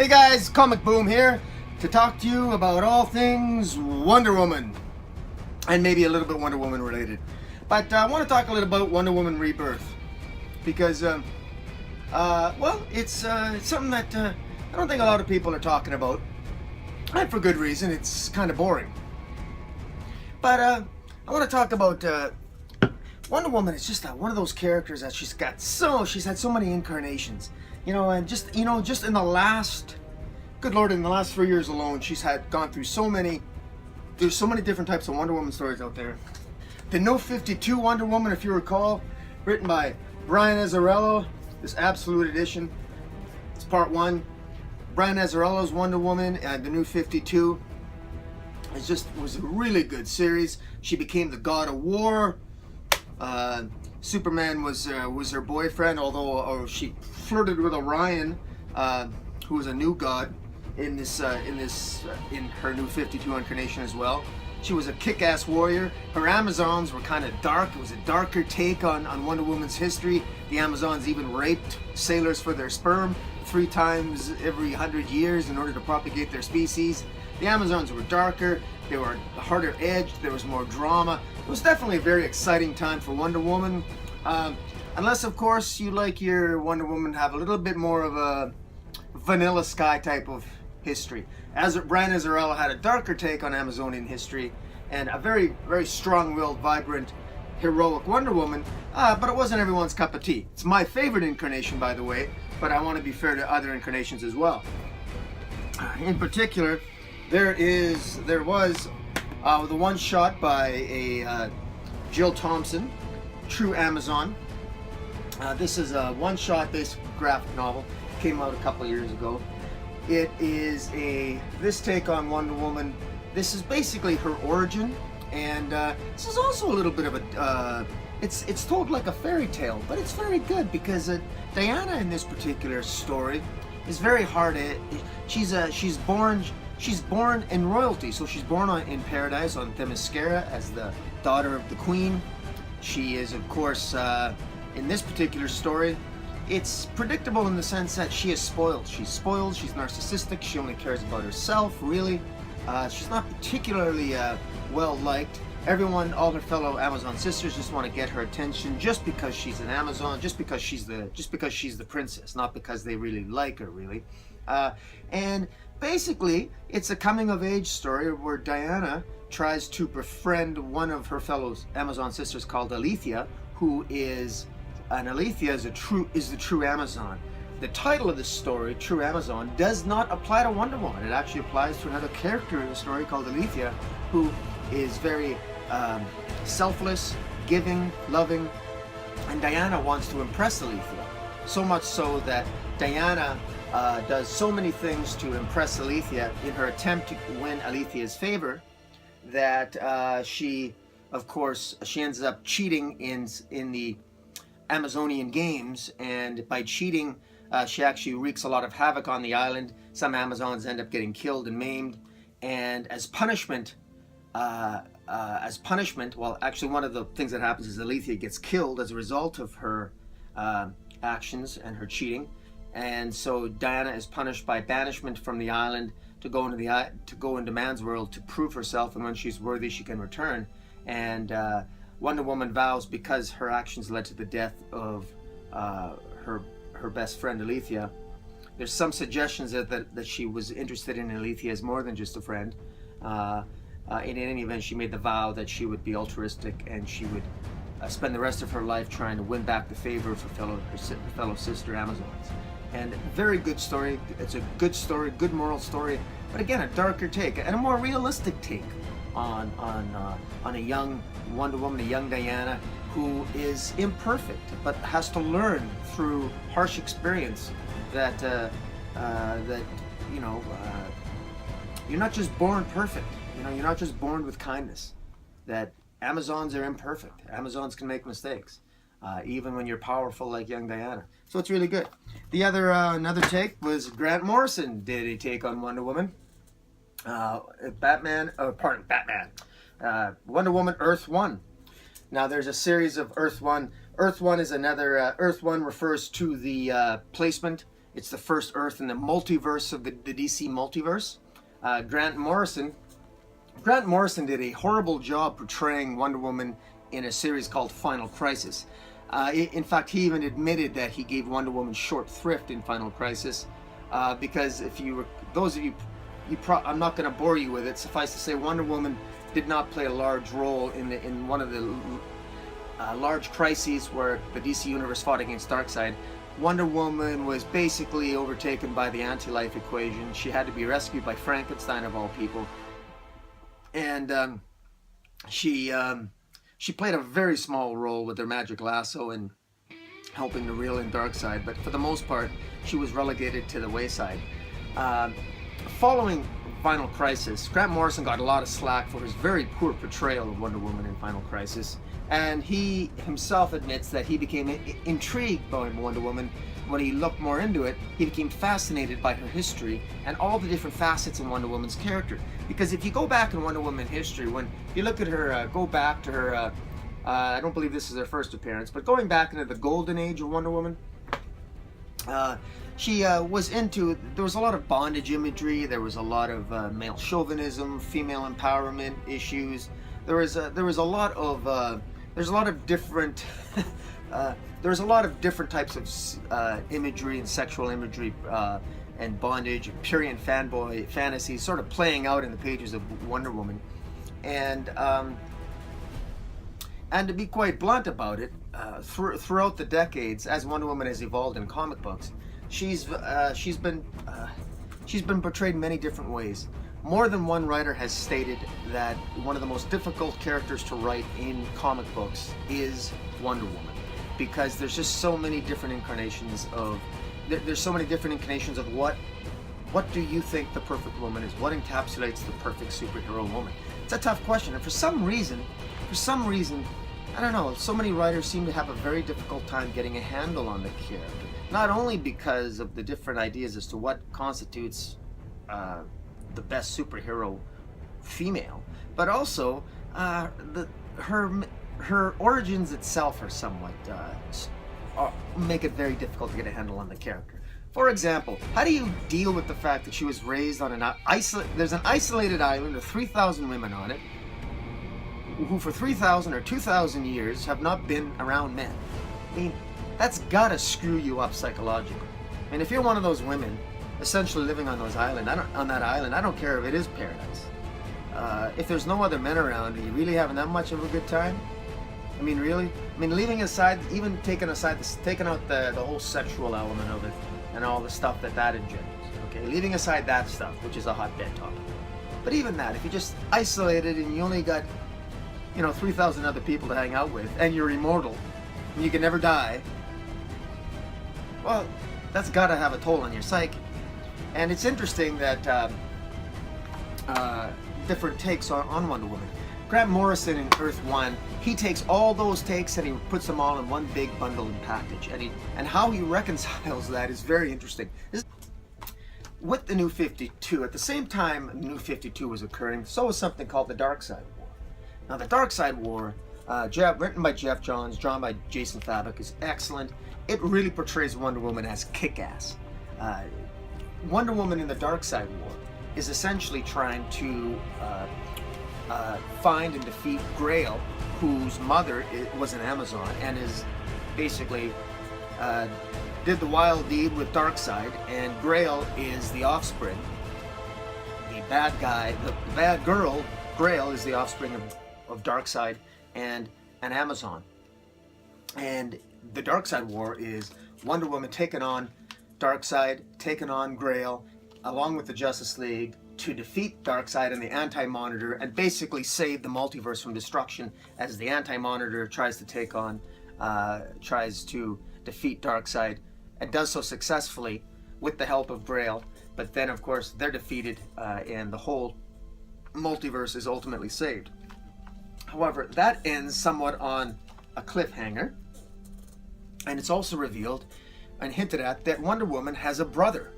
Hey guys, Comic Boom here to talk to you about all things Wonder Woman. And maybe a little bit Wonder Woman related. But I want to talk a little about Wonder Woman Rebirth. Because, it's something that I don't think a lot of people are talking about. And for good reason, it's kind of boring. But I want to talk about Wonder Woman. Is just one of those characters that she's had so many incarnations. And just in the last, good Lord, in the last 3 years alone, she's gone through there's so many different types of Wonder Woman stories out there. The New 52 Wonder Woman, if you recall, written by Brian Azzarello, this Absolute Edition. It's part 1. Brian Azzarello's Wonder Woman and the New 52. Was a really good series. She became the God of War. Superman was her boyfriend, although she flirted with Orion, who was a new god in her New 52 incarnation as well. She was a kick-ass warrior. Her Amazons were kind of dark. It was a darker take on Wonder Woman's history. The Amazons even raped sailors for their sperm 3 times every 100 years in order to propagate their species. The Amazons were darker. They were harder edged. There was more drama. It was definitely a very exciting time for Wonder Woman. Unless, of course, you like your Wonder Woman to have a little bit more of a Vanilla Sky type of history. Brian Azzarello had a darker take on Amazonian history and a very, very strong-willed, vibrant, heroic Wonder Woman, but it wasn't everyone's cup of tea. It's my favorite incarnation, by the way, but I want to be fair to other incarnations as well. In particular, there was the one shot by a Jill Thompson, True Amazon. This is a one-shot based graphic novel. Came out a couple of years ago. It is this take on Wonder Woman. This is basically her origin, and this is also a little bit of a. It's told like a fairy tale, but it's very good because Diana in this particular story is very hard. She's born in royalty, so she's born in paradise on Themyscira as the daughter of the queen. She is, of course, in this particular story, it's predictable in the sense that she is spoiled. She's spoiled, she's narcissistic, she only cares about herself, really. She's not particularly well-liked. Everyone, all her fellow Amazon sisters just want to get her attention just because she's an Amazon, just because she's the princess, not because they really like her, really. And basically, it's a coming-of-age story where Diana tries to befriend one of her fellow Amazon sisters called Alethea, who is, and Alethea is the true Amazon. The title of the story, True Amazon, does not apply to Wonder Woman. It actually applies to another character in the story called Alethea, who is very selfless, giving, loving, and Diana wants to impress Alethea. So much so that Diana does so many things to impress Alethea in her attempt to win Alethea's favor that she ends up cheating in the Amazonian games, and by cheating she actually wreaks a lot of havoc on the island. Some Amazons end up getting killed and maimed, and as punishment, well, actually one of the things that happens is Alethea gets killed as a result of her actions and her cheating, and so Diana is punished by banishment from the island to go into man's world to prove herself, and when she's worthy she can return. And Wonder Woman vows, because her actions led to the death of her best friend Alethea. There's some suggestions that she was interested in Alethea as more than just a friend. In any event, she made the vow that she would be altruistic and she would spend the rest of her life trying to win back the favor of her fellow sister Amazons. And very good story. It's a good story, good moral story, but again, a darker take and a more realistic take on a young Wonder Woman, a young Diana, who is imperfect but has to learn through harsh experience that you're not just born perfect. You're not just born with kindness. That Amazons are imperfect. Amazons can make mistakes, even when you're powerful like young Diana. So it's really good. The other another take was Grant Morrison did a take on Wonder Woman. Wonder Woman Earth 1. Now there's a series of Earth 1. Earth 1 is another, Earth 1 refers to the placement It's the first Earth in the multiverse of the DC multiverse. Grant Morrison did a horrible job portraying Wonder Woman in a series called Final Crisis. In fact, he even admitted that he gave Wonder Woman short thrift in Final Crisis, because if you were, those of you, I'm not going to bore you with it. Suffice to say, Wonder Woman did not play a large role in one of the large crises where the DC Universe fought against Darkseid. Wonder Woman was basically overtaken by the anti-life equation. She had to be rescued by Frankenstein of all people, and she played a very small role with her magic lasso in helping to reel in Darkseid. But for the most part, she was relegated to the wayside. Following Final Crisis, Grant Morrison got a lot of slack for his very poor portrayal of Wonder Woman in Final Crisis, and he himself admits that he became intrigued by Wonder Woman. When he looked more into it, he became fascinated by her history and all the different facets in Wonder Woman's character. Because if you go back in Wonder Woman history, when you look at her, go back to her, I don't believe this is her first appearance, but going back into the golden age of Wonder Woman, she was into, there was a lot of bondage imagery, there was a lot of male chauvinism, female empowerment issues. There's a lot of different there's a lot of different types of imagery and sexual imagery and bondage and Purian fanboy fantasies sort of playing out in the pages of Wonder Woman. And to be quite blunt about it, throughout the decades, as Wonder Woman has evolved in comic books, she's been portrayed in many different ways. More than one writer has stated that one of the most difficult characters to write in comic books is Wonder Woman, because there's just so many different incarnations of what do you think the perfect woman is? What encapsulates the perfect superhero woman? It's a tough question, and for some reason, I don't know, so many writers seem to have a very difficult time getting a handle on the character. Not only because of the different ideas as to what constitutes the best superhero female, but also her origins itself are somewhat make it very difficult to get a handle on the character. For example, how do you deal with the fact that she was raised on there's an isolated island with 3,000 women on it, who for 3,000 or 2,000 years have not been around men? I mean, that's gotta screw you up psychologically. I mean, if you're one of those women essentially living on that island, I don't care if it is paradise. If there's no other men around, are you really having that much of a good time? I mean, really? I mean, leaving aside, even taking out the whole sexual element of it and all the stuff that engenders, okay? Leaving aside that stuff, which is a hotbed topic. But even that, if you just isolated and you only got, 3,000 other people to hang out with, and you're immortal, and you can never die, well, that's gotta have a toll on your psyche. And it's interesting that different takes on Wonder Woman. Grant Morrison in Earth 1, he takes all those takes and he puts them all in one big bundle and package. And how he reconciles that is very interesting. With the New 52, at the same time New 52 was occurring, so was something called the Darkseid War. Now, the Darkseid War, written by Jeff Johns, drawn by Jason Fabok, is excellent. It really portrays Wonder Woman as kick-ass. Wonder Woman in the Darkseid War is essentially trying to find and defeat Grail, whose mother was an Amazon and is basically did the wild deed with Darkseid, and Grail is the offspring. The bad guy, the bad girl, Grail, is the offspring of Darkseid and an Amazon. And the Darkseid War is Wonder Woman taking on Darkseid, taking on Grail, along with the Justice League, to defeat Darkseid and the Anti-Monitor and basically save the multiverse from destruction as the Anti-Monitor tries to defeat Darkseid, and does so successfully with the help of Grail. But then, of course, they're defeated and the whole multiverse is ultimately saved. However, that ends somewhat on a cliffhanger, and it's also revealed and hinted at that Wonder Woman has a brother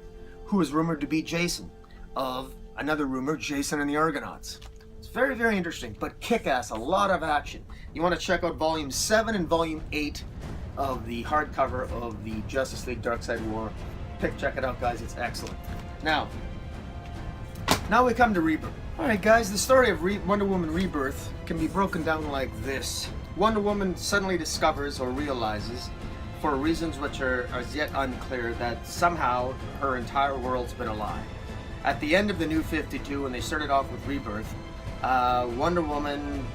who is rumored to be Jason, of another rumor, Jason and the Argonauts. It's very, very interesting, but kick-ass, a lot of action. You want to check out Volume 7 and Volume 8 of the hardcover of the Justice League Darkseid War. check it out, guys. It's excellent. Now we come to Rebirth. All right, guys, the story of Wonder Woman Rebirth can be broken down like this. Wonder Woman suddenly discovers or realizes, for reasons which are as yet unclear, that somehow her entire world's been a lie. At the end of the New 52, when they started off with Rebirth, Wonder Woman,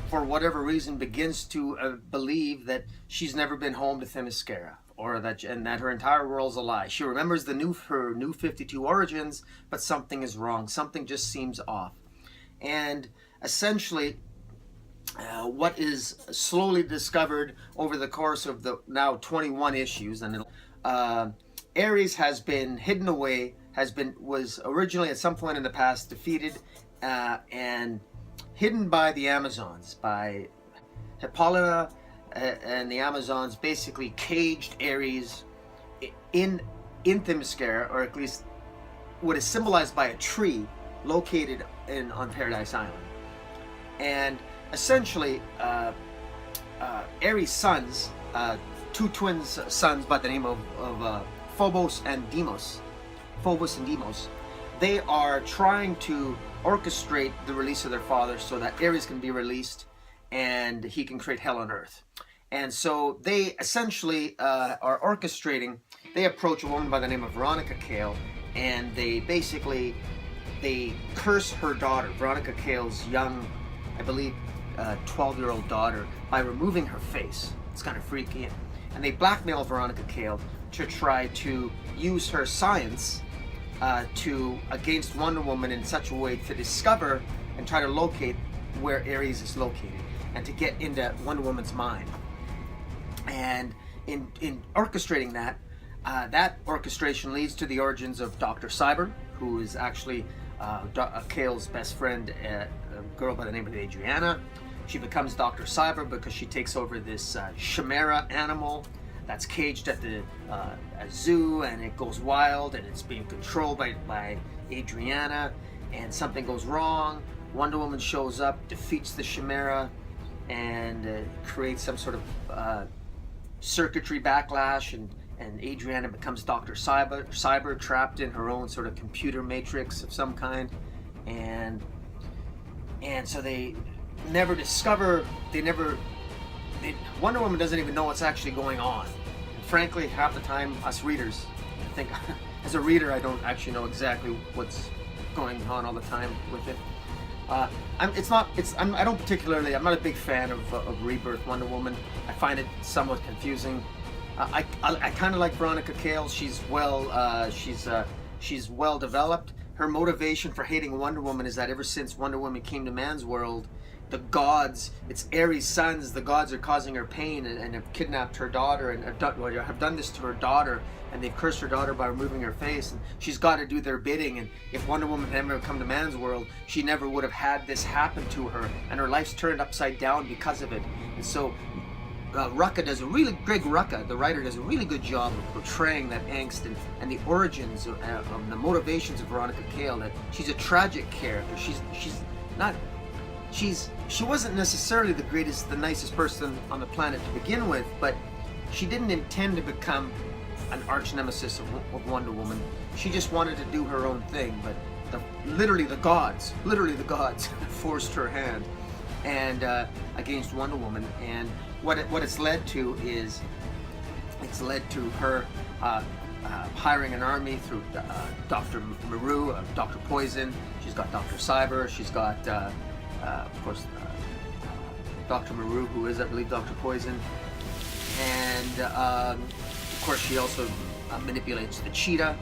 for whatever reason, begins to believe that she's never been home to Themyscira, or that her entire world's a lie. She remembers her New 52 origins, but something is wrong. Something just seems off. And essentially, what is slowly discovered over the course of the now 21 issues, and Ares has been hidden away, was originally at some point in the past defeated and hidden by the Amazons, by Hippolyta, and the Amazons basically caged Ares in Themyscira, or at least what is symbolized by a tree located on Paradise Island. And essentially, Ares' sons, two twin sons by the name of Phobos and Deimos, they are trying to orchestrate the release of their father so that Ares can be released and he can create hell on earth. And so they essentially are orchestrating. They approach a woman by the name of Veronica Cale, and they curse her daughter, Veronica Cale's young, I believe, 12-year-old daughter, by removing her face. It's kind of freaky. And they blackmail Veronica Cale to try to use her science against Wonder Woman in such a way to discover and try to locate where Ares is located and to get into Wonder Woman's mind. And in orchestrating that, that orchestration leads to the origins of Dr. Cyber, who is actually Cale's best friend, a girl by the name of Adriana. She becomes Dr. Cyber because she takes over this chimera animal that's caged at the zoo, and it goes wild, and it's being controlled by Adriana, and something goes wrong. Wonder Woman shows up, defeats the chimera, and creates some sort of circuitry backlash, and Adriana becomes Dr. Cyber, trapped in her own sort of computer matrix of some kind, and so they never discover, Wonder Woman doesn't even know what's actually going on. And frankly, half the time, us readers, I think, as a reader, I don't actually know exactly what's going on all the time with it. I'm not a big fan of Rebirth Wonder Woman. I find it somewhat confusing. I kind of like Veronica Cale. She's well developed. Her motivation for hating Wonder Woman is that ever since Wonder Woman came to man's world, the gods, it's Ares' sons, the gods are causing her pain and have kidnapped her daughter and have done this to her daughter, and they've cursed her daughter by removing her face, and she's got to do their bidding. And if Wonder Woman had never come to man's world, she never would have had this happen to her, and her life's turned upside down because of it. And so Greg Rucka, the writer, does a really good job of portraying that angst and the origins of the motivations of Veronica Cale. That she's a tragic character. She wasn't necessarily the nicest person on the planet to begin with, but she didn't intend to become an arch nemesis of Wonder Woman. She just wanted to do her own thing, but literally the gods forced her hand and against Wonder Woman. And what it's led to is her hiring an army through Dr. Maru, Dr. Poison. She's got Dr. Cyber. She's got of course Dr. Maru, who is, I believe, Dr. Poison, and of course she also manipulates the cheetah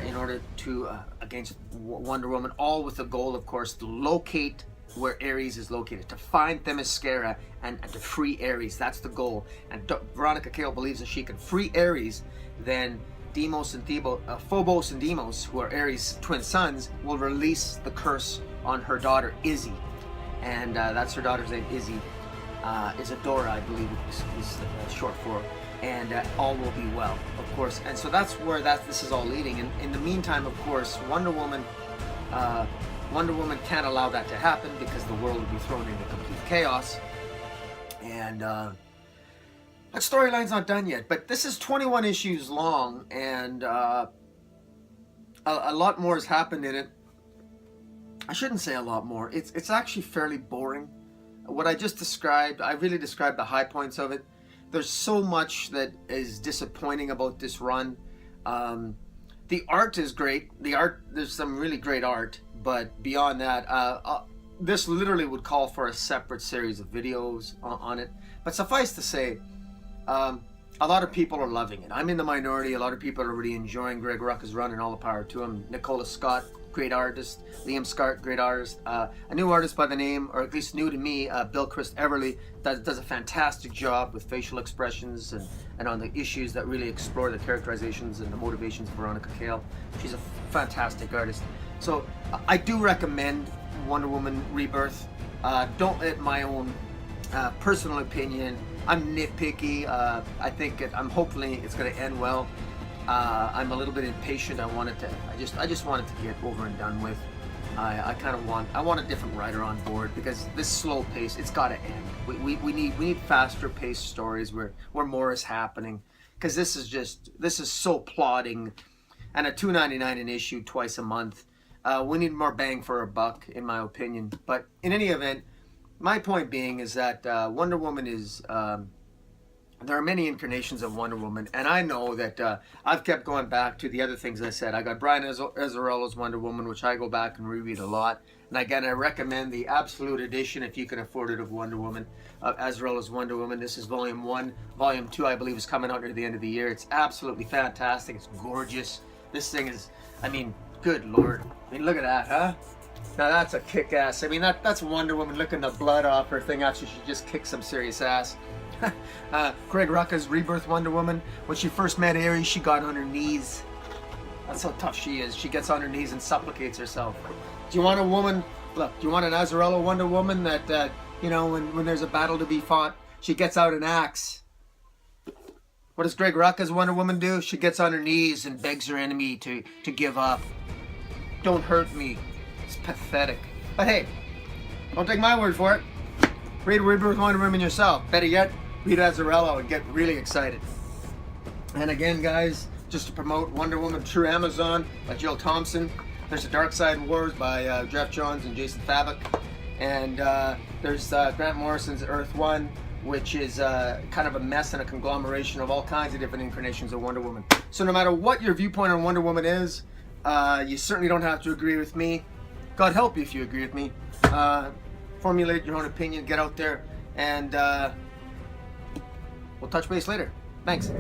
in order to against Wonder Woman, all with the goal, of course, to locate where Ares is located, to find Themyscira and to free Ares. That's the goal. And Veronica Cale believes that she can free Ares, then Phobos and Deimos, who are Ares' twin sons, will release the curse on her daughter Izzy. And that's her daughter's name, Izzy. Isadora, I believe is short for. And all will be well, of course. And so that's where this is all leading. And in the meantime, of course, Wonder Woman can't allow that to happen because the world would be thrown into complete chaos. And That storyline's not done yet, but this is 21 issues long, and a lot more has happened in it. I shouldn't say a lot more. It's actually fairly boring. What I just described, I really described the high points of it. There's so much that is disappointing about this run. The art is great. There's some really great art, but beyond that, this literally would call for a separate series of videos on it. But suffice to say, a lot of people are loving it. I'm in the minority. A lot of people are really enjoying Greg Rucka's run, and all the power to him. Nicola Scott, great artist. Liam Scott, great artist. A new artist by the name, or at least new to me, Bill Chris Everly, does a fantastic job with facial expressions and on the issues that really explore the characterizations and the motivations of Veronica Cale. She's a fantastic artist. So I do recommend Wonder Woman Rebirth. Don't let my own personal opinion. I'm nitpicky. I'm hopefully it's going to end well. I'm a little bit impatient. I just want it to get over and done with. I want a different writer on board, because this slow pace, it's got to end. We need faster paced stories where more is happening, because this is so plodding, and a $2.99 an issue twice a month. We need more bang for our buck, in my opinion. But in any event, my point being is that Wonder Woman is. There are many incarnations of Wonder Woman, and I know that I've kept going back to the other things I said. I got Brian Azzarello's Wonder Woman, which I go back and reread a lot. And again, I recommend the Absolute Edition, if you can afford it, of Wonder Woman, Azzarello's Wonder Woman. This is Volume 1. Volume 2, I believe, is coming out near the end of the year. It's absolutely fantastic. It's gorgeous. This thing is, I mean, good Lord. I mean, look at that, huh? Now that's a kick-ass. I mean, that's Wonder Woman licking the blood off her thing after she just kicked some serious ass. Greg Rucka's Rebirth Wonder Woman. When she first met Ares, she got on her knees. That's how tough she is. She gets on her knees and supplicates herself. Do you want a woman? Look, do you want an Azzarello Wonder Woman that you know, when there's a battle to be fought, she gets out an axe? What does Greg Rucka's Wonder Woman do? She gets on her knees and begs her enemy to give up. Don't hurt me. It's pathetic. But hey, don't take my word for it. Read Rebirth Wonder Woman yourself. Better yet, read Azzarello and get really excited. And again, guys, just to promote Wonder Woman True Amazon by Jill Thompson. There's the Dark Side Wars by Jeff Johns and Jason Fabok. And there's Grant Morrison's Earth 1, which is kind of a mess and a conglomeration of all kinds of different incarnations of Wonder Woman. So no matter what your viewpoint on Wonder Woman is, you certainly don't have to agree with me. God help you if you agree with me. Formulate your own opinion, get out there, and we'll touch base later. Thanks.